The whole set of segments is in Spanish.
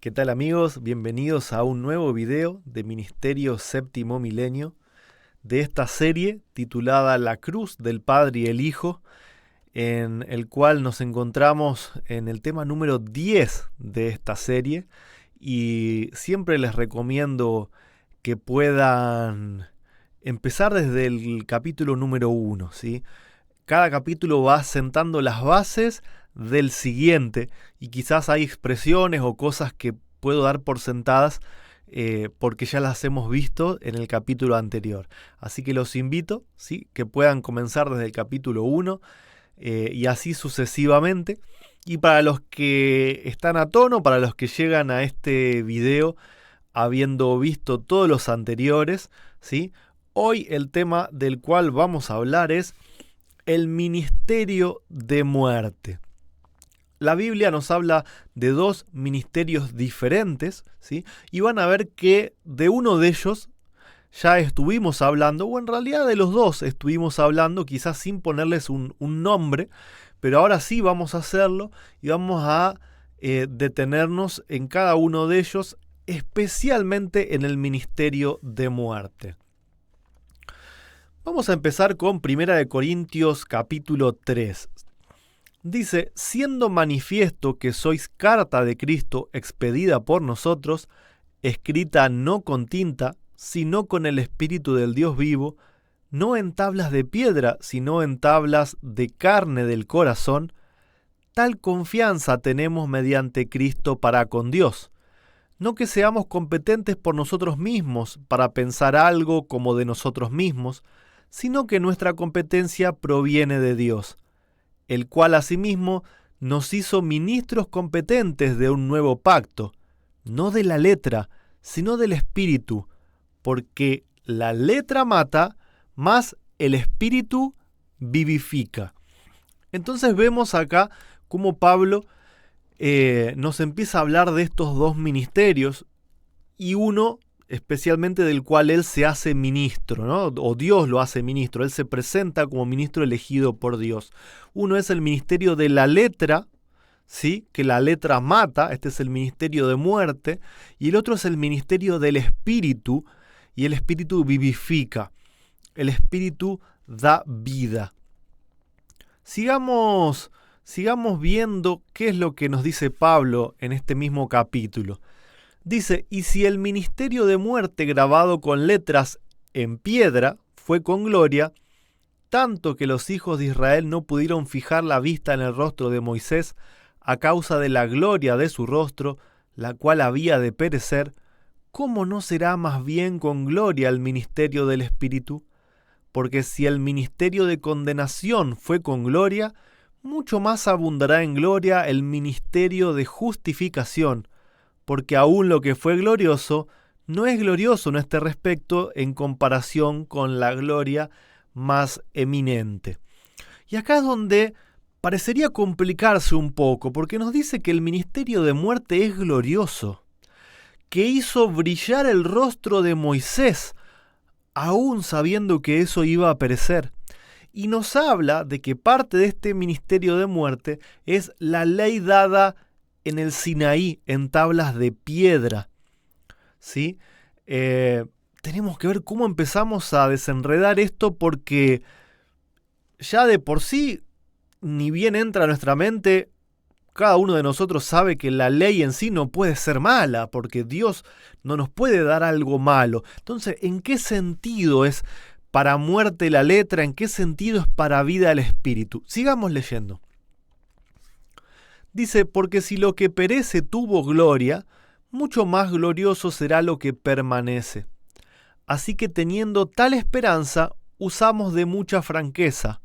¿Qué tal amigos? Bienvenidos a un nuevo video de Ministerio Séptimo Milenio de esta serie titulada La Cruz del Padre y el Hijo, en el cual nos encontramos en el tema número 10 de esta serie y siempre les recomiendo que puedan empezar desde el capítulo número 1, ¿sí? Cada capítulo va sentando las bases del siguiente y quizás hay expresiones o cosas que puedo dar por sentadas porque ya las hemos visto en el capítulo anterior. Así que los invito, ¿sí?, que puedan comenzar desde el capítulo 1 y así sucesivamente. Y para los que están a tono, para los que llegan a este video habiendo visto todos los anteriores, ¿sí?, hoy el tema del cual vamos a hablar es el ministerio de muerte. La Biblia nos habla de dos ministerios diferentes, ¿sí? Y van a ver que de uno de ellos ya estuvimos hablando, o en realidad de los dos estuvimos hablando, quizás sin ponerles un nombre, pero ahora sí vamos a hacerlo y vamos a detenernos en cada uno de ellos, especialmente en el ministerio de muerte. Vamos a empezar con 1 Corintios capítulo 3. Dice, siendo manifiesto que sois carta de Cristo expedida por nosotros, escrita no con tinta, sino con el Espíritu del Dios vivo, no en tablas de piedra, sino en tablas de carne del corazón, tal confianza tenemos mediante Cristo para con Dios. No que seamos competentes por nosotros mismos para pensar algo como de nosotros mismos, sino que nuestra competencia proviene de Dios, el cual asimismo nos hizo ministros competentes de un nuevo pacto, no de la letra, sino del Espíritu, porque la letra mata, mas el Espíritu vivifica. Entonces vemos acá cómo Pablo nos empieza a hablar de estos dos ministerios y uno especialmente del cual él se hace ministro, ¿no? O Dios lo hace ministro, él se presenta como ministro elegido por Dios. Uno es el ministerio de la letra, ¿sí?, que la letra mata, este es el ministerio de muerte, y el otro es el ministerio del Espíritu, y el Espíritu vivifica, el Espíritu da vida. Sigamos viendo qué es lo que nos dice Pablo en este mismo capítulo. Dice, y si el ministerio de muerte grabado con letras en piedra fue con gloria, tanto que los hijos de Israel no pudieron fijar la vista en el rostro de Moisés a causa de la gloria de su rostro, la cual había de perecer, ¿cómo no será más bien con gloria el ministerio del Espíritu? Porque si el ministerio de condenación fue con gloria, mucho más abundará en gloria el ministerio de justificación, porque aún lo que fue glorioso no es glorioso en este respecto en comparación con la gloria más eminente. Y acá es donde parecería complicarse un poco, porque nos dice que el ministerio de muerte es glorioso, que hizo brillar el rostro de Moisés, aún sabiendo que eso iba a perecer. Y nos habla de que parte de este ministerio de muerte es la ley dada en el Sinaí, en tablas de piedra, ¿sí? Tenemos que ver cómo empezamos a desenredar esto, porque ya de por sí, ni bien entra a nuestra mente, cada uno de nosotros sabe que la ley en sí no puede ser mala, porque Dios no nos puede dar algo malo. Entonces, ¿en qué sentido es para muerte la letra? ¿En qué sentido es para vida el Espíritu? Sigamos leyendo. Dice, porque si lo que perece tuvo gloria, mucho más glorioso será lo que permanece. Así que teniendo tal esperanza, usamos de mucha franqueza,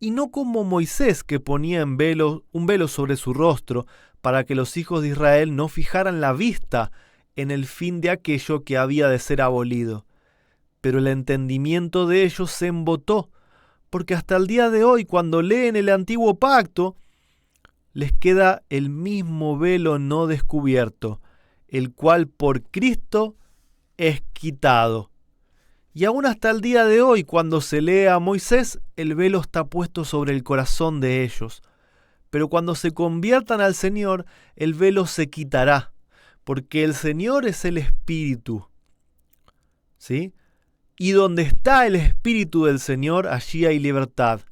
y no como Moisés, que ponía un velo sobre su rostro, para que los hijos de Israel no fijaran la vista en el fin de aquello que había de ser abolido. Pero el entendimiento de ellos se embotó, porque hasta el día de hoy, cuando leen el antiguo pacto, les queda el mismo velo no descubierto, el cual por Cristo es quitado. Y aún hasta el día de hoy, cuando se lee a Moisés, el velo está puesto sobre el corazón de ellos. Pero cuando se conviertan al Señor, el velo se quitará, porque el Señor es el Espíritu, ¿sí? Y donde está el Espíritu del Señor, allí hay libertad.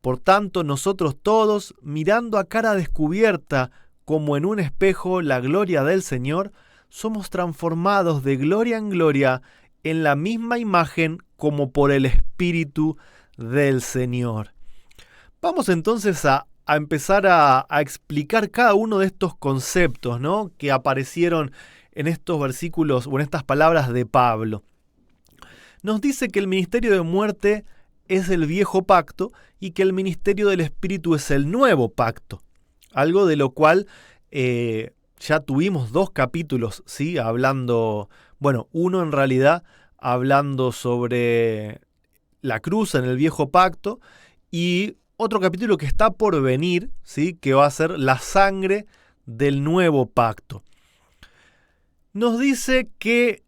Por tanto, nosotros todos, mirando a cara descubierta, como en un espejo, la gloria del Señor, somos transformados de gloria en gloria en la misma imagen como por el Espíritu del Señor. Vamos entonces a empezar a explicar cada uno de estos conceptos, ¿no?, que aparecieron en estos versículos o en estas palabras de Pablo. Nos dice que el ministerio de muerte es el viejo pacto y que el ministerio del Espíritu es el nuevo pacto. Algo de lo cual ya tuvimos 2 capítulos, ¿sí? Hablando, bueno, uno en realidad hablando sobre la cruz en el viejo pacto y otro capítulo que está por venir, ¿sí?, que va a ser la sangre del nuevo pacto. Nos dice que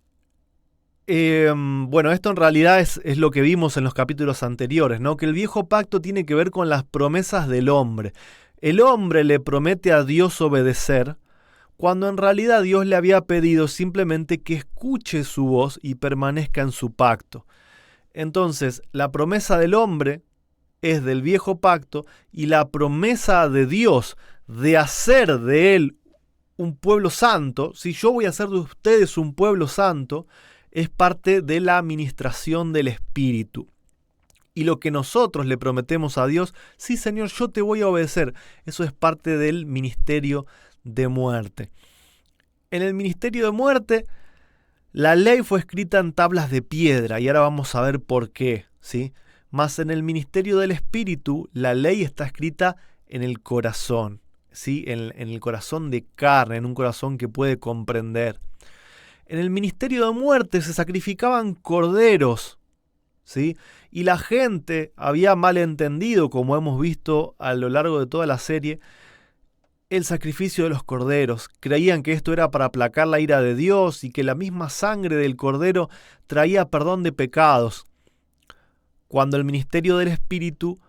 bueno, esto en realidad es lo que vimos en los capítulos anteriores, ¿no? Que el viejo pacto tiene que ver con las promesas del hombre. El hombre le promete a Dios obedecer, cuando en realidad Dios le había pedido simplemente que escuche su voz y permanezca en su pacto. Entonces, la promesa del hombre es del viejo pacto y la promesa de Dios de hacer de él un pueblo santo, si yo voy a hacer de ustedes un pueblo santo, es parte de la administración del Espíritu. Y lo que nosotros le prometemos a Dios, sí, Señor, yo te voy a obedecer, eso es parte del ministerio de muerte. En el ministerio de muerte, la ley fue escrita en tablas de piedra, y ahora vamos a ver por qué, ¿sí? Mas en el ministerio del Espíritu, la ley está escrita en el corazón, ¿sí? En el corazón de carne, en un corazón que puede comprender. En el ministerio de muerte se sacrificaban corderos, ¿sí? Y la gente había malentendido, como hemos visto a lo largo de toda la serie, el sacrificio de los corderos. Creían que esto era para aplacar la ira de Dios y que la misma sangre del cordero traía perdón de pecados. Cuando el ministerio del Espíritu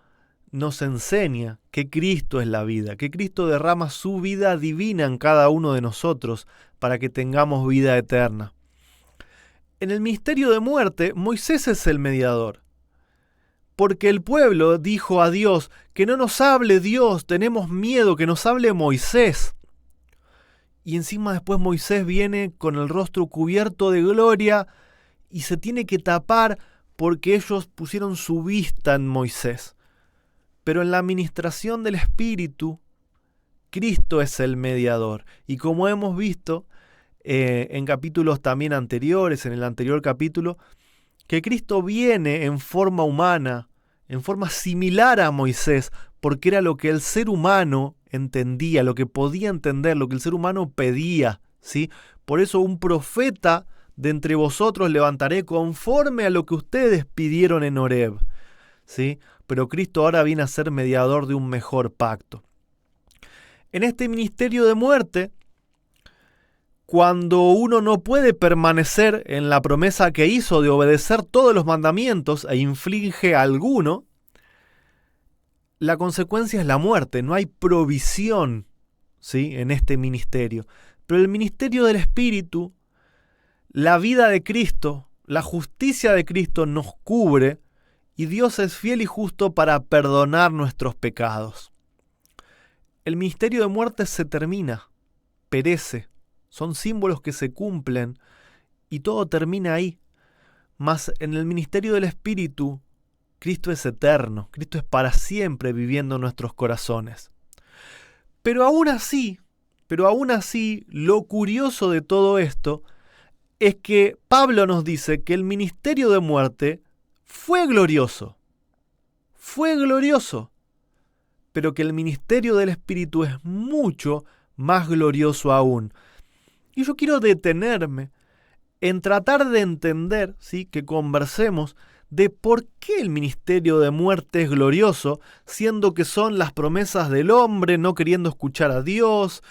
nos enseña que Cristo es la vida, que Cristo derrama su vida divina en cada uno de nosotros para que tengamos vida eterna. En el ministerio de muerte, Moisés es el mediador, porque el pueblo dijo a Dios que no nos hable Dios, tenemos miedo, que nos hable Moisés. Y encima después Moisés viene con el rostro cubierto de gloria y se tiene que tapar porque ellos pusieron su vista en Moisés. Pero en la administración del Espíritu, Cristo es el mediador. Y como hemos visto en capítulos también anteriores, en el anterior capítulo, que Cristo viene en forma humana, en forma similar a Moisés, porque era lo que el ser humano entendía, lo que podía entender, lo que el ser humano pedía, ¿sí? Por eso un profeta de entre vosotros levantaré conforme a lo que ustedes pidieron en Horeb, ¿sí? Pero Cristo ahora viene a ser mediador de un mejor pacto. En este ministerio de muerte, cuando uno no puede permanecer en la promesa que hizo de obedecer todos los mandamientos e inflige alguno, la consecuencia es la muerte. No hay provisión, ¿sí?, en este ministerio. Pero el ministerio del Espíritu, la vida de Cristo, la justicia de Cristo nos cubre y Dios es fiel y justo para perdonar nuestros pecados. El ministerio de muerte se termina, perece. Son símbolos que se cumplen y todo termina ahí. Mas en el ministerio del Espíritu, Cristo es eterno, Cristo es para siempre viviendo en nuestros corazones. Pero aún así, lo curioso de todo esto es que Pablo nos dice que el ministerio de muerte fue glorioso, pero que el ministerio del Espíritu es mucho más glorioso aún. Y yo quiero detenerme en tratar de entender, ¿sí?, que conversemos de por qué el ministerio de muerte es glorioso, siendo que son las promesas del hombre no queriendo escuchar a Dios,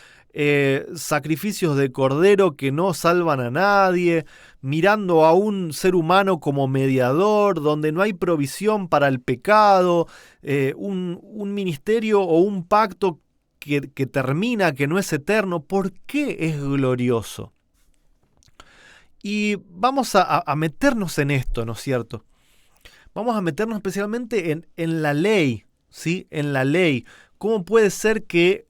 sacrificios de cordero que no salvan a nadie, mirando a un ser humano como mediador, donde no hay provisión para el pecado, un ministerio o un pacto que termina, que no es eterno, ¿por qué es glorioso? Y vamos a meternos en esto, ¿no es cierto? Vamos a meternos especialmente en la ley, ¿sí? En la ley. ¿Cómo puede ser que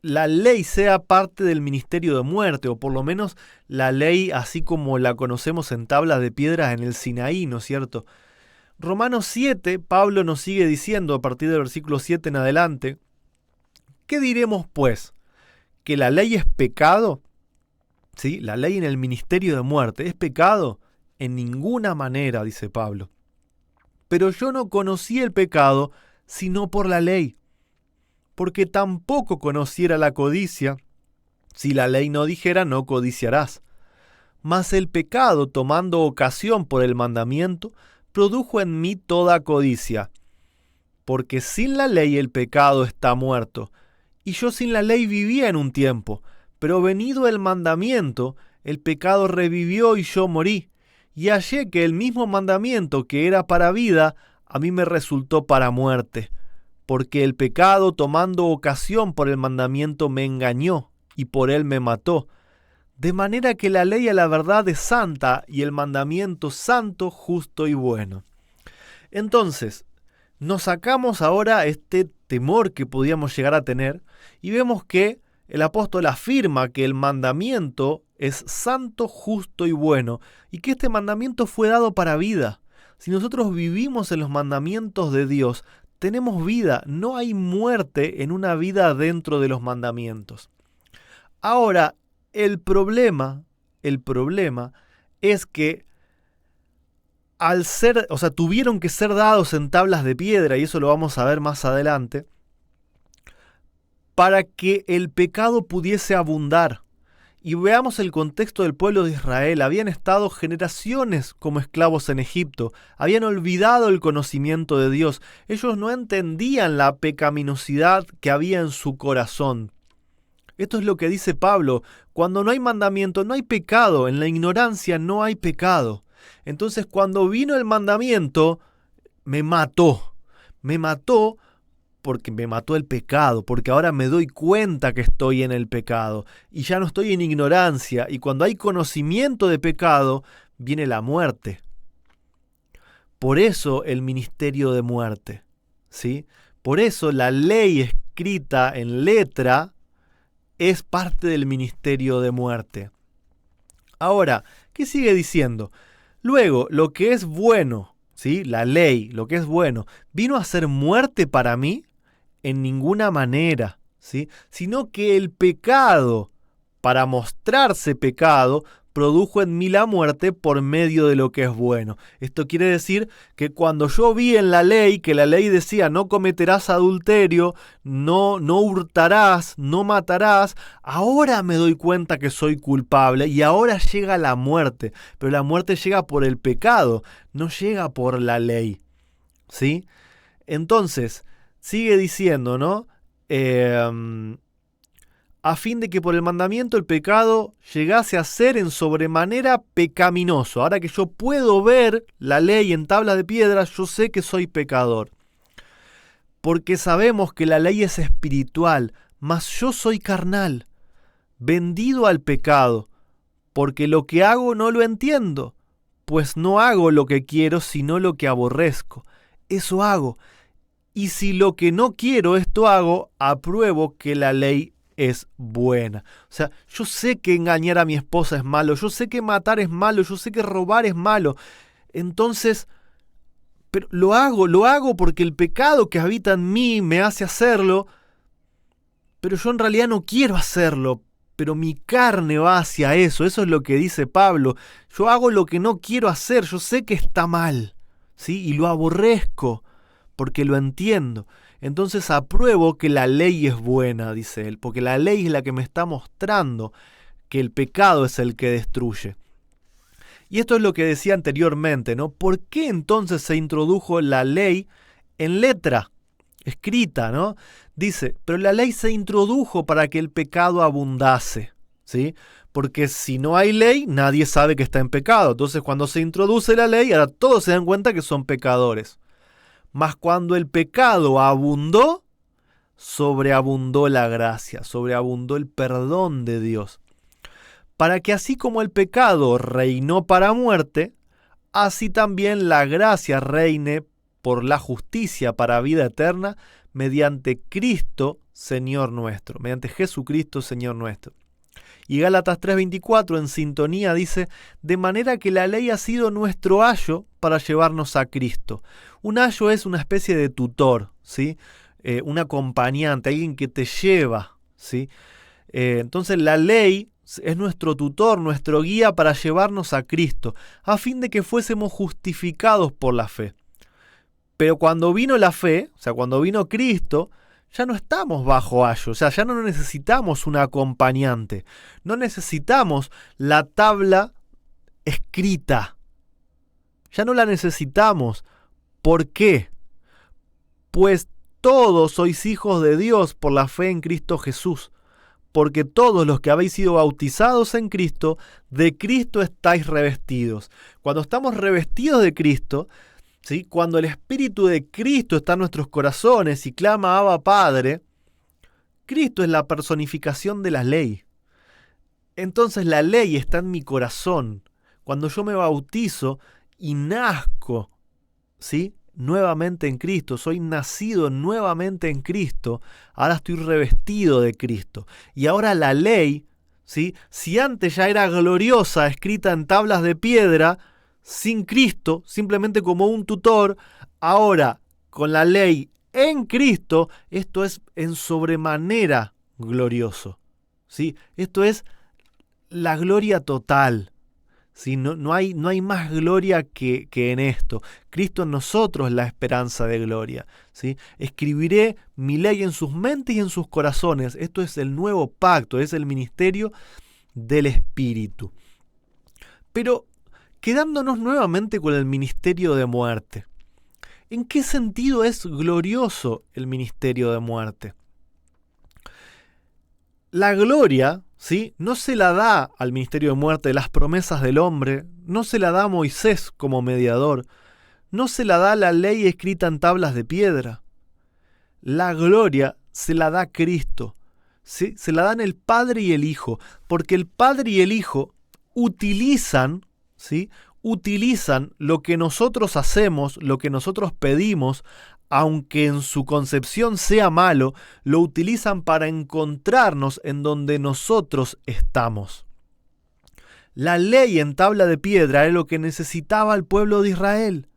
la ley sea parte del ministerio de muerte, o por lo menos la ley así como la conocemos en tablas de piedra en el Sinaí, ¿no es cierto? Romanos 7, Pablo nos sigue diciendo a partir del versículo 7 en adelante, ¿qué diremos pues? ¿Que la ley es pecado? ¿Sí? La ley en el ministerio de muerte, ¿es pecado? En ninguna manera, dice Pablo. Pero yo no conocí el pecado sino por la ley, porque tampoco conociera la codicia, si la ley no dijera no codiciarás. Mas el pecado, tomando ocasión por el mandamiento, produjo en mí toda codicia. Porque sin la ley el pecado está muerto, y yo sin la ley vivía en un tiempo, pero venido el mandamiento, el pecado revivió y yo morí, y hallé que el mismo mandamiento que era para vida, a mí me resultó para muerte, porque el pecado, tomando ocasión por el mandamiento, me engañó, y por él me mató. De manera que la ley a la verdad es santa, y el mandamiento santo, justo y bueno. Entonces, nos sacamos ahora este temor que podíamos llegar a tener, y vemos que el apóstol afirma que el mandamiento es santo, justo y bueno, y que este mandamiento fue dado para vida. Si nosotros vivimos en los mandamientos de Dios, tenemos vida, no hay muerte en una vida dentro de los mandamientos. Ahora, el problema es que tuvieron que ser dados en tablas de piedra, y eso lo vamos a ver más adelante, para que el pecado pudiese abundar. Y veamos el contexto del pueblo de Israel. Habían estado generaciones como esclavos en Egipto, habían olvidado el conocimiento de Dios. Ellos no entendían la pecaminosidad que había en su corazón. Esto es lo que dice Pablo: cuando no hay mandamiento, no hay pecado, en la ignorancia no hay pecado. Entonces, cuando vino el mandamiento, me mató porque me mató el pecado, porque ahora me doy cuenta que estoy en el pecado y ya no estoy en ignorancia, y cuando hay conocimiento de pecado, viene la muerte. Por eso el ministerio de muerte, ¿sí? Por eso la ley escrita en letra es parte del ministerio de muerte. Ahora, ¿qué sigue diciendo? Luego, lo que es bueno, ¿sí? La ley, lo que es bueno, ¿vino a ser muerte para mí? En ninguna manera, ¿sí? Sino que el pecado, para mostrarse pecado, produjo en mí la muerte por medio de lo que es bueno. Esto quiere decir que cuando yo vi en la ley que la ley decía no cometerás adulterio, no hurtarás, no matarás, ahora me doy cuenta que soy culpable y ahora llega la muerte. Pero la muerte llega por el pecado, no llega por la ley, ¿sí? Entonces, sigue diciendo, ¿no? A fin de que por el mandamiento el pecado llegase a ser en sobremanera pecaminoso. Ahora que yo puedo ver la ley en tabla de piedra, yo sé que soy pecador. Porque sabemos que la ley es espiritual, mas yo soy carnal, vendido al pecado, porque lo que hago no lo entiendo, pues no hago lo que quiero, sino lo que aborrezco. Eso hago. Y si lo que no quiero, esto hago, apruebo que la ley es buena. O sea, yo sé que engañar a mi esposa es malo, yo sé que matar es malo, yo sé que robar es malo. Entonces, pero lo hago porque el pecado que habita en mí me hace hacerlo, pero yo en realidad no quiero hacerlo, pero mi carne va hacia eso. Eso es lo que dice Pablo. Yo hago lo que no quiero hacer, yo sé que está mal, ¿sí? Y lo aborrezco, porque lo entiendo. Entonces apruebo que la ley es buena, dice él, porque la ley es la que me está mostrando que el pecado es el que destruye. Y esto es lo que decía anteriormente, ¿no? ¿Por qué entonces se introdujo la ley en letra, escrita, ¿no? Dice, pero la ley se introdujo para que el pecado abundase, ¿sí? Porque si no hay ley, nadie sabe que está en pecado. Entonces cuando se introduce la ley, ahora todos se dan cuenta que son pecadores. Mas cuando el pecado abundó, sobreabundó la gracia, sobreabundó el perdón de Dios. Para que así como el pecado reinó para muerte, así también la gracia reine por la justicia para vida eterna mediante Cristo, Señor nuestro, mediante Jesucristo, Señor nuestro. Y Gálatas 3:24 en sintonía dice, de manera que la ley ha sido nuestro ayo para llevarnos a Cristo. Un ayo es una especie de tutor, ¿sí? Un acompañante, alguien que te lleva, ¿sí? Entonces la ley es nuestro tutor, nuestro guía para llevarnos a Cristo, a fin de que fuésemos justificados por la fe. Pero cuando vino la fe, o sea, cuando vino Cristo, ya no estamos bajo ayo, o sea, ya no necesitamos un acompañante, no necesitamos la tabla escrita, ya no la necesitamos. ¿Por qué? Pues todos sois hijos de Dios por la fe en Cristo Jesús, porque todos los que habéis sido bautizados en Cristo, de Cristo estáis revestidos. Cuando estamos revestidos de Cristo, ¿sí? Cuando el Espíritu de Cristo está en nuestros corazones y clama Abba Padre, Cristo es la personificación de la ley. Entonces la ley está en mi corazón. Cuando yo me bautizo y nazco, ¿sí? Nuevamente en Cristo, soy nacido nuevamente en Cristo, ahora estoy revestido de Cristo. Y ahora la ley, ¿sí? Si antes ya era gloriosa, escrita en tablas de piedra, sin Cristo, simplemente como un tutor, ahora con la ley en Cristo, esto es en sobremanera glorioso, ¿sí? Esto es la gloria total, ¿sí? No hay más gloria que en esto. Cristo en nosotros es la esperanza de gloria, ¿sí? Escribiré mi ley en sus mentes y en sus corazones. Esto es el nuevo pacto, es el ministerio del Espíritu. Pero quedándonos nuevamente con el ministerio de muerte. ¿En qué sentido es glorioso el ministerio de muerte? La gloria, ¿sí? No se la da al ministerio de muerte las promesas del hombre, no se la da a Moisés como mediador, no se la da la ley escrita en tablas de piedra. La gloria se la da Cristo, ¿sí? Se la dan el Padre y el Hijo, porque el Padre y el Hijo utilizan, ¿sí? Utilizan lo que nosotros hacemos, lo que nosotros pedimos, aunque en su concepción sea malo, lo utilizan para encontrarnos en donde nosotros estamos. La ley en tabla de piedra era lo que necesitaba el pueblo de Israel,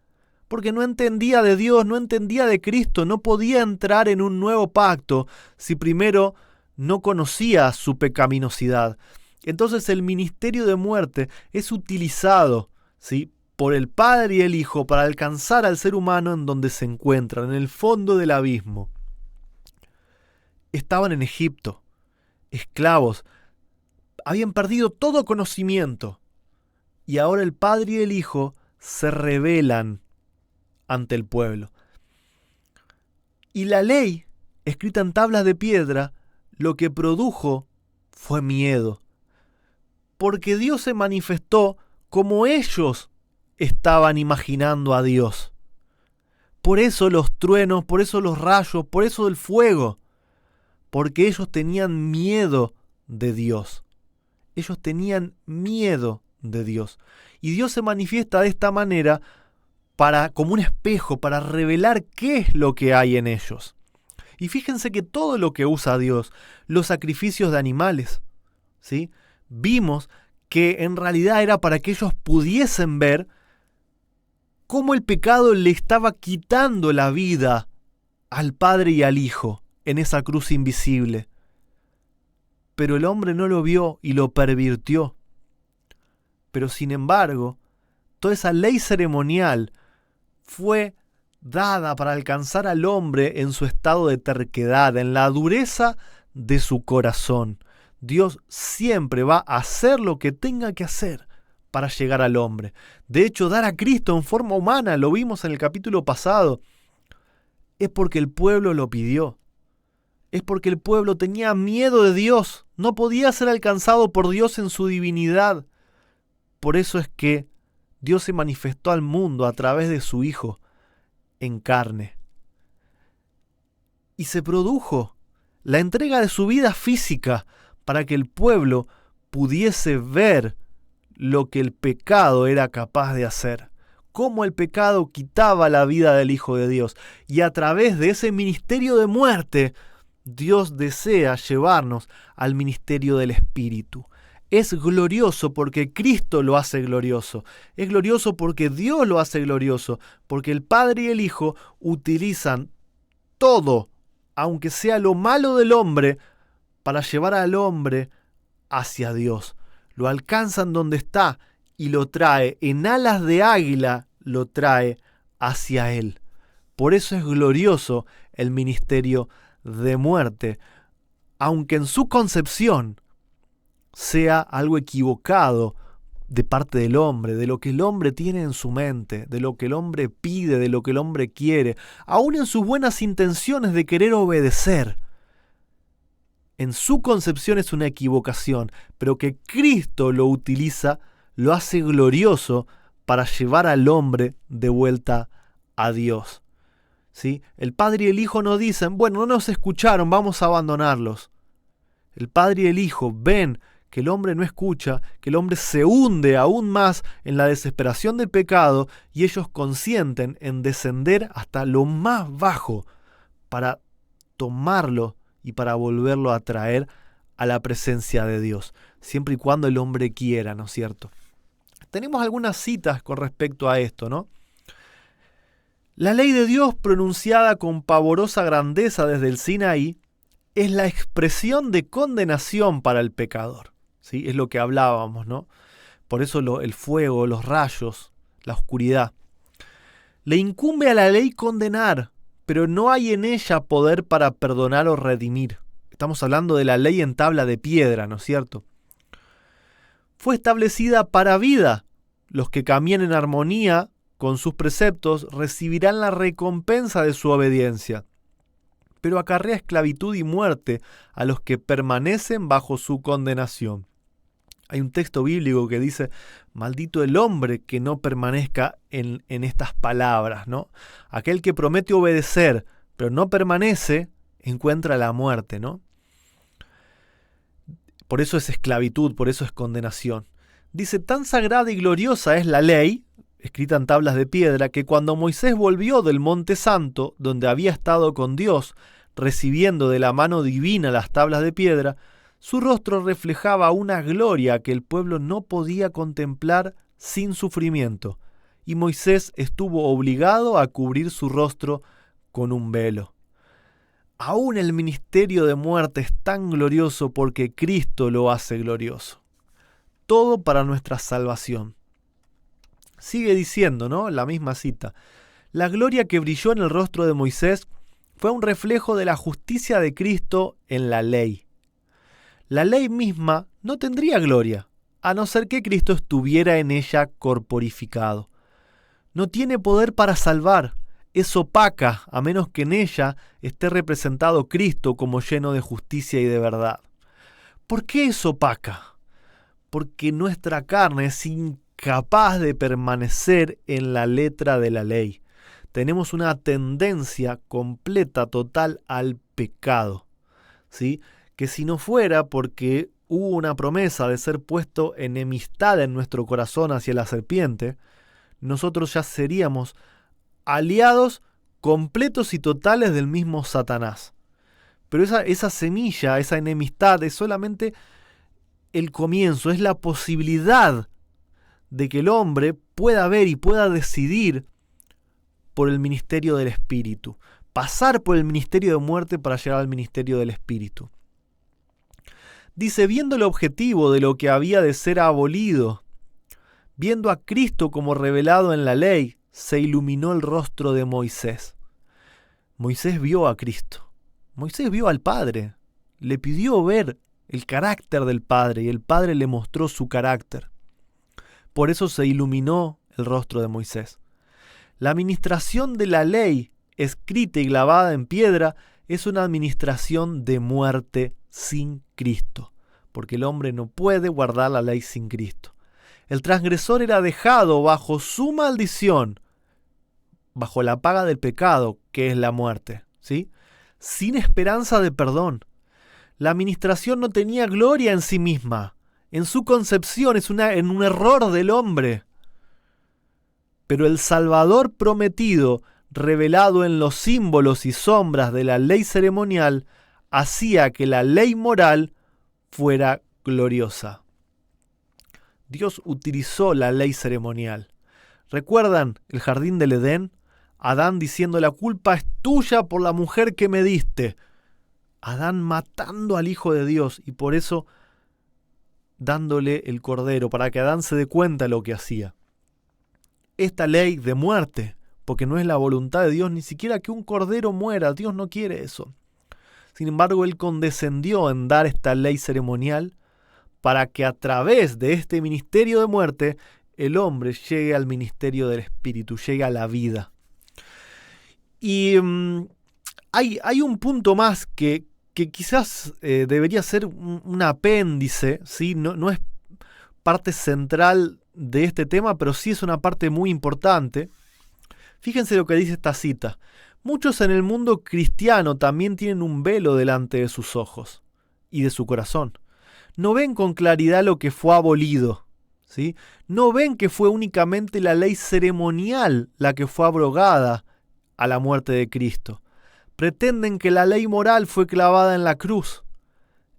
porque no entendía de Dios, no entendía de Cristo, no podía entrar en un nuevo pacto si primero no conocía su pecaminosidad. Entonces el ministerio de muerte es utilizado, ¿sí?, por el Padre y el Hijo para alcanzar al ser humano en donde se encuentran, en el fondo del abismo. Estaban en Egipto, esclavos, habían perdido todo conocimiento, y ahora el Padre y el Hijo se rebelan ante el pueblo. Y la ley, escrita en tablas de piedra, lo que produjo fue miedo, porque Dios se manifestó como ellos estaban imaginando a Dios. Por eso los truenos, por eso los rayos, por eso el fuego, porque ellos tenían miedo de Dios. Ellos tenían miedo de Dios. Y Dios se manifiesta de esta manera como un espejo, para revelar qué es lo que hay en ellos. Y fíjense que todo lo que usa Dios, los sacrificios de animales, ¿sí?, vimos que en realidad era para que ellos pudiesen ver cómo el pecado le estaba quitando la vida al Padre y al Hijo en esa cruz invisible. Pero el hombre no lo vio y lo pervirtió. Pero sin embargo, toda esa ley ceremonial fue dada para alcanzar al hombre en su estado de terquedad, en la dureza de su corazón. Dios siempre va a hacer lo que tenga que hacer para llegar al hombre. De hecho, dar a Cristo en forma humana, lo vimos en el capítulo pasado, es porque el pueblo lo pidió. Es porque el pueblo tenía miedo de Dios, no podía ser alcanzado por Dios en su divinidad. Por eso es que Dios se manifestó al mundo a través de su Hijo en carne. Y se produjo la entrega de su vida física para que el pueblo pudiese ver lo que el pecado era capaz de hacer, cómo el pecado quitaba la vida del Hijo de Dios. Y a través de ese ministerio de muerte, Dios desea llevarnos al ministerio del Espíritu. Es glorioso porque Cristo lo hace glorioso. Es glorioso porque Dios lo hace glorioso, porque el Padre y el Hijo utilizan todo, aunque sea lo malo del hombre, para llevar al hombre hacia Dios. Lo alcanzan donde está y lo trae en alas de águila, lo trae hacia Él. Por eso es glorioso el ministerio de muerte, aunque en su concepción sea algo equivocado de parte del hombre, de lo que el hombre tiene en su mente, de lo que el hombre pide, de lo que el hombre quiere, aún en sus buenas intenciones de querer obedecer. En su concepción es una equivocación, pero que Cristo lo utiliza, lo hace glorioso para llevar al hombre de vuelta a Dios. ¿Sí? El Padre y el Hijo no dicen, bueno, no nos escucharon, vamos a abandonarlos. El Padre y el Hijo ven que el hombre no escucha, que el hombre se hunde aún más en la desesperación del pecado, y ellos consienten en descender hasta lo más bajo para tomarlo y para volverlo a traer a la presencia de Dios, siempre y cuando el hombre quiera, ¿no es cierto? Tenemos algunas citas con respecto a esto, ¿no? La ley de Dios, pronunciada con pavorosa grandeza desde el Sinaí, es la expresión de condenación para el pecador. ¿Sí? Es lo que hablábamos, ¿no? Por eso el fuego, los rayos, la oscuridad. Le incumbe a la ley condenar, pero no hay en ella poder para perdonar o redimir. Estamos hablando de la ley en tabla de piedra, ¿no es cierto? Fue establecida para vida. Los que caminen en armonía con sus preceptos recibirán la recompensa de su obediencia, pero acarrea esclavitud y muerte a los que permanecen bajo su condenación. Hay un texto bíblico que dice, maldito el hombre que no permanezca en estas palabras, ¿no? Aquel que promete obedecer, pero no permanece, encuentra la muerte, ¿no? Por eso es esclavitud, por eso es condenación. Dice, tan sagrada y gloriosa es la ley, escrita en tablas de piedra, que cuando Moisés volvió del Monte Santo, donde había estado con Dios, recibiendo de la mano divina las tablas de piedra, su rostro reflejaba una gloria que el pueblo no podía contemplar sin sufrimiento, y Moisés estuvo obligado a cubrir su rostro con un velo. Aún el ministerio de muerte es tan glorioso porque Cristo lo hace glorioso. Todo para nuestra salvación. Sigue diciendo, ¿no? La misma cita. La gloria que brilló en el rostro de Moisés fue un reflejo de la justicia de Cristo en la ley. La ley misma no tendría gloria, a no ser que Cristo estuviera en ella corporificado. No tiene poder para salvar, es opaca, a menos que en ella esté representado Cristo como lleno de justicia y de verdad. ¿Por qué es opaca? Porque nuestra carne es incapaz de permanecer en la letra de la ley. Tenemos una tendencia completa, total al pecado, ¿sí? Que si no fuera porque hubo una promesa de ser puesto enemistad en nuestro corazón hacia la serpiente, nosotros ya seríamos aliados completos y totales del mismo Satanás. Pero esa semilla, esa enemistad es solamente el comienzo, es la posibilidad de que el hombre pueda ver y pueda decidir por el ministerio del Espíritu, pasar por el ministerio de muerte para llegar al ministerio del Espíritu. Dice, viendo el objetivo de lo que había de ser abolido, viendo a Cristo como revelado en la ley, se iluminó el rostro de Moisés. Moisés vio a Cristo. Moisés vio al Padre. Le pidió ver el carácter del Padre y el Padre le mostró su carácter. Por eso se iluminó el rostro de Moisés. La administración de la ley, escrita y clavada en piedra, es una administración de muerte sin Cristo, porque el hombre no puede guardar la ley sin Cristo. El transgresor era dejado bajo su maldición, bajo la paga del pecado, que es la muerte, ¿sí? Sin esperanza de perdón. La administración no tenía gloria en sí misma. En su concepción es un error del hombre. Pero el Salvador prometido, revelado en los símbolos y sombras de la ley ceremonial, hacía que la ley moral fuera gloriosa. Dios utilizó la ley ceremonial. ¿Recuerdan el jardín del Edén? Adán diciendo: la culpa es tuya por la mujer que me diste. Adán matando al Hijo de Dios y por eso dándole el cordero, para que Adán se dé cuenta de lo que hacía. Esta ley de muerte, porque no es la voluntad de Dios ni siquiera que un cordero muera, Dios no quiere eso. Sin embargo, Él condescendió en dar esta ley ceremonial para que a través de este ministerio de muerte el hombre llegue al ministerio del Espíritu, llegue a la vida. Y hay un punto más que quizás debería ser un apéndice, ¿sí? No es parte central de este tema, pero sí es una parte muy importante. Fíjense lo que dice esta cita. Muchos en el mundo cristiano también tienen un velo delante de sus ojos y de su corazón. No ven con claridad lo que fue abolido, ¿sí? No ven que fue únicamente la ley ceremonial la que fue abrogada a la muerte de Cristo. Pretenden que la ley moral fue clavada en la cruz.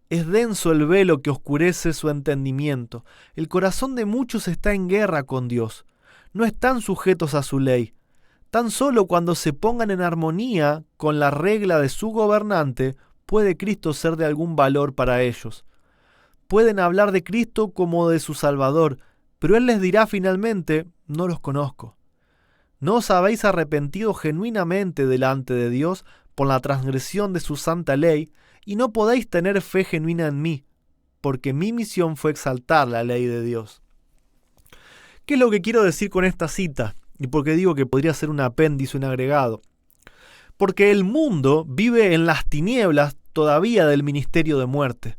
Es denso el velo que oscurece su entendimiento. El corazón de muchos está en guerra con Dios. No están sujetos a su ley. Tan solo cuando se pongan en armonía con la regla de su gobernante, puede Cristo ser de algún valor para ellos. Pueden hablar de Cristo como de su Salvador, pero Él les dirá finalmente: no los conozco. ¿No os habéis arrepentido genuinamente delante de Dios por la transgresión de su santa ley, y no podéis tener fe genuina en mí, porque mi misión fue exaltar la ley de Dios? ¿Qué es lo que quiero decir con esta cita? ¿Y por qué digo que podría ser un apéndice, un agregado? Porque el mundo vive en las tinieblas todavía del ministerio de muerte,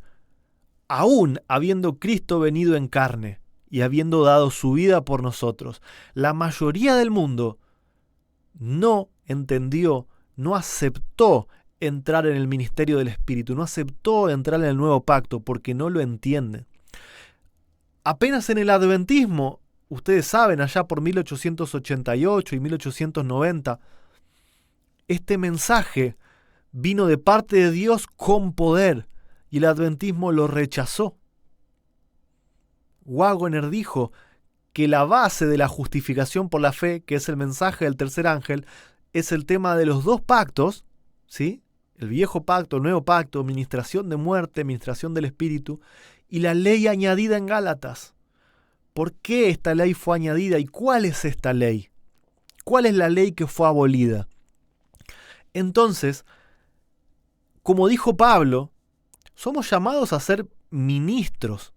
aún habiendo Cristo venido en carne y habiendo dado su vida por nosotros. La mayoría del mundo no entendió, no aceptó entrar en el ministerio del Espíritu, no aceptó entrar en el nuevo pacto porque no lo entiende. Apenas en el adventismo, ustedes saben, allá por 1888 y 1890, este mensaje vino de parte de Dios con poder y el adventismo lo rechazó. Waggoner dijo que la base de la justificación por la fe, que es el mensaje del tercer ángel, es el tema de los dos pactos, ¿sí? El viejo pacto, el nuevo pacto, administración de muerte, administración del Espíritu, y la ley añadida en Gálatas. ¿Por qué esta ley fue añadida y cuál es esta ley? ¿Cuál es la ley que fue abolida? Entonces, como dijo Pablo, somos llamados a ser ministros,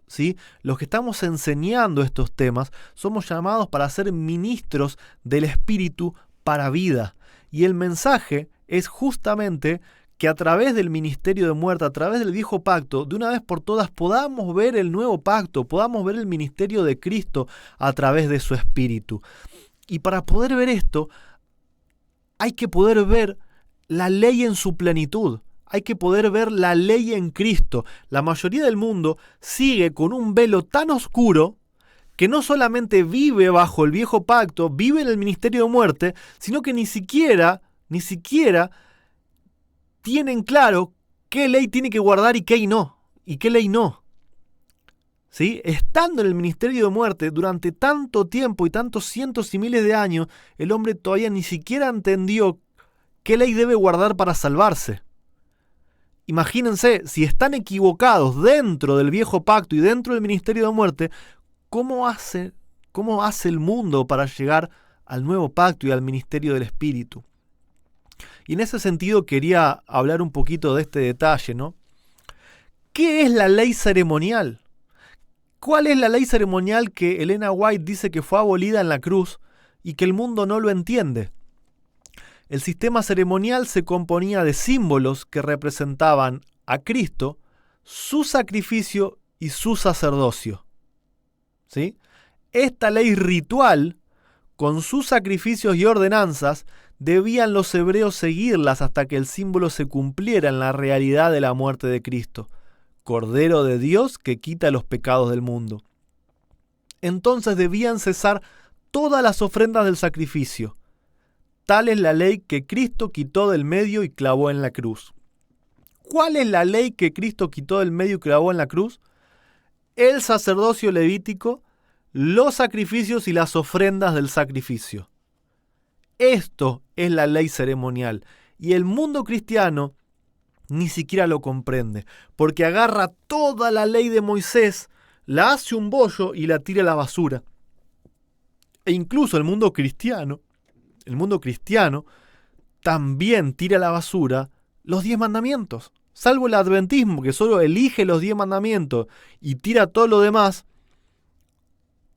¿sí? Los que estamos enseñando estos temas, somos llamados para ser ministros del Espíritu para vida. Y el mensaje es justamente que a través del ministerio de muerte, a través del viejo pacto, de una vez por todas podamos ver el nuevo pacto, podamos ver el ministerio de Cristo a través de su Espíritu. Y para poder ver esto, hay que poder ver la ley en su plenitud. Hay que poder ver la ley en Cristo. La mayoría del mundo sigue con un velo tan oscuro que no solamente vive bajo el viejo pacto, vive en el ministerio de muerte, sino que ni siquiera tienen claro qué ley tiene que guardar y qué ley no. ¿Sí? Estando en el ministerio de muerte durante tanto tiempo y tantos cientos y miles de años, el hombre todavía ni siquiera entendió qué ley debe guardar para salvarse. Imagínense, si están equivocados dentro del viejo pacto y dentro del ministerio de muerte, ¿cómo hace el mundo para llegar al nuevo pacto y al ministerio del Espíritu? Y en ese sentido quería hablar un poquito de este detalle, ¿no? ¿Qué es la ley ceremonial? ¿Cuál es la ley ceremonial que Elena White dice que fue abolida en la cruz y que el mundo no lo entiende? El sistema ceremonial se componía de símbolos que representaban a Cristo, su sacrificio y su sacerdocio. ¿Sí? Esta ley ritual con sus sacrificios y ordenanzas, debían los hebreos seguirlas hasta que el símbolo se cumpliera en la realidad de la muerte de Cristo, Cordero de Dios que quita los pecados del mundo. Entonces debían cesar todas las ofrendas del sacrificio. Tal es la ley que Cristo quitó del medio y clavó en la cruz. ¿Cuál es la ley que Cristo quitó del medio y clavó en la cruz? El sacerdocio levítico, los sacrificios y las ofrendas del sacrificio. Esto es la ley ceremonial, y el mundo cristiano ni siquiera lo comprende, porque agarra toda la ley de Moisés, la hace un bollo y la tira a la basura. E incluso el mundo cristiano también tira a la basura los 10 mandamientos. Salvo el adventismo, que solo elige los 10 mandamientos y tira todo lo demás,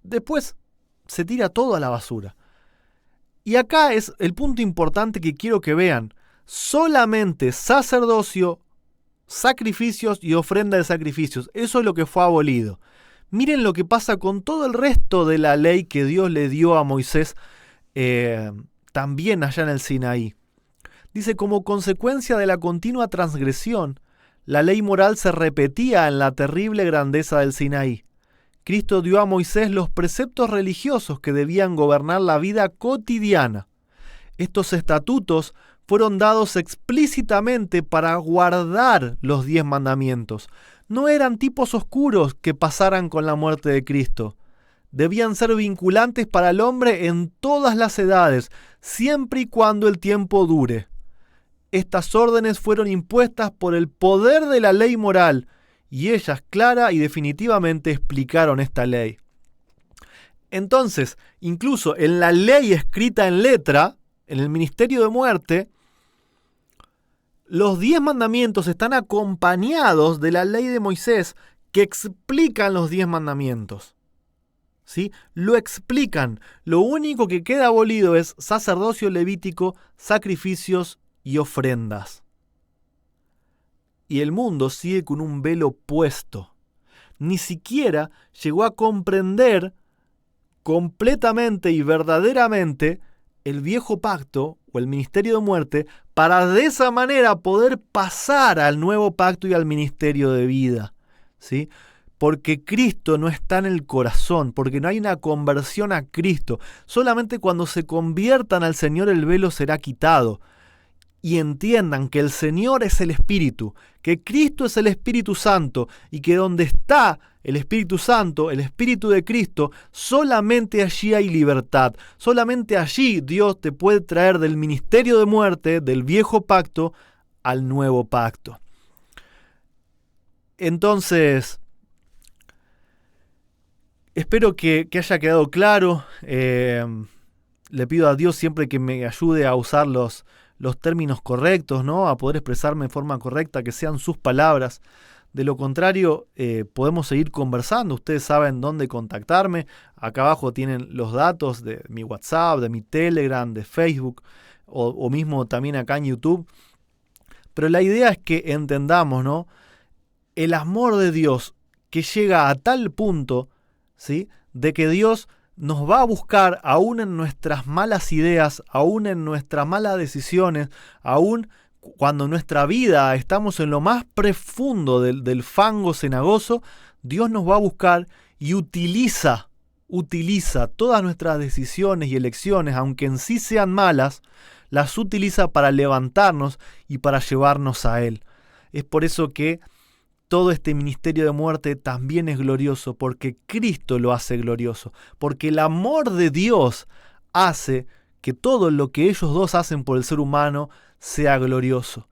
después se tira todo a la basura. Y acá es el punto importante que quiero que vean. Solamente sacerdocio, sacrificios y ofrenda de sacrificios. Eso es lo que fue abolido. Miren lo que pasa con todo el resto de la ley que Dios le dio a Moisés también allá en el Sinaí. Dice, como consecuencia de la continua transgresión, la ley moral se repetía en la terrible grandeza del Sinaí. Cristo dio a Moisés los preceptos religiosos que debían gobernar la vida cotidiana. Estos estatutos fueron dados explícitamente para guardar los 10 mandamientos. No eran tipos oscuros que pasaran con la muerte de Cristo. Debían ser vinculantes para el hombre en todas las edades, siempre y cuando el tiempo dure. Estas órdenes fueron impuestas por el poder de la ley moral, y ellas clara y definitivamente explicaron esta ley. Entonces, incluso en la ley escrita en letra, en el ministerio de muerte, los 10 mandamientos están acompañados de la ley de Moisés que explican los 10 mandamientos. ¿Sí? Lo explican. Lo único que queda abolido es sacerdocio levítico, sacrificios y ofrendas. Y el mundo sigue con un velo puesto. Ni siquiera llegó a comprender completamente y verdaderamente el viejo pacto o el ministerio de muerte para de esa manera poder pasar al nuevo pacto y al ministerio de vida. ¿Sí? Porque Cristo no está en el corazón, porque no hay una conversión a Cristo. Solamente cuando se conviertan al Señor el velo será quitado. Y entiendan que el Señor es el Espíritu, que Cristo es el Espíritu Santo y que donde está el Espíritu Santo, el Espíritu de Cristo, solamente allí hay libertad. Solamente allí Dios te puede traer del ministerio de muerte, del viejo pacto, al nuevo pacto. Entonces, espero que haya quedado claro. Le pido a Dios siempre que me ayude a usar los términos correctos, ¿no? A poder expresarme de forma correcta, que sean sus palabras. De lo contrario, podemos seguir conversando. Ustedes saben dónde contactarme. Acá abajo tienen los datos de mi WhatsApp, de mi Telegram, de Facebook, o mismo también acá en YouTube. Pero la idea es que entendamos, ¿no? El amor de Dios que llega a tal punto, ¿sí?, de que Dios nos va a buscar aún en nuestras malas ideas, aún en nuestras malas decisiones, aún cuando en nuestra vida estamos en lo más profundo del fango cenagoso. Dios nos va a buscar y utiliza todas nuestras decisiones y elecciones, aunque en sí sean malas, las utiliza para levantarnos y para llevarnos a Él. Es por eso que todo este ministerio de muerte también es glorioso, porque Cristo lo hace glorioso, porque el amor de Dios hace que todo lo que ellos dos hacen por el ser humano sea glorioso.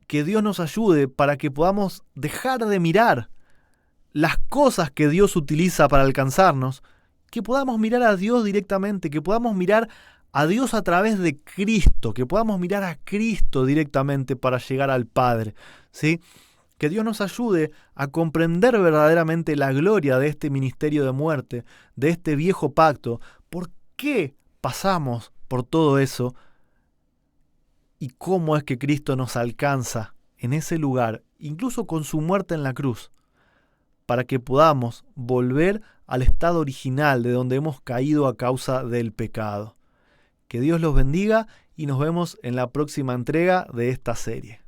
Que Dios nos ayude para que podamos dejar de mirar las cosas que Dios utiliza para alcanzarnos, que podamos mirar a Dios directamente, que podamos mirar a Dios a través de Cristo, que podamos mirar a Cristo directamente para llegar al Padre, ¿sí? Que Dios nos ayude a comprender verdaderamente la gloria de este ministerio de muerte, de este viejo pacto. ¿Por qué pasamos por todo eso? ¿Y cómo es que Cristo nos alcanza en ese lugar, incluso con su muerte en la cruz, para que podamos volver al estado original de donde hemos caído a causa del pecado. Que Dios los bendiga y nos vemos en la próxima entrega de esta serie.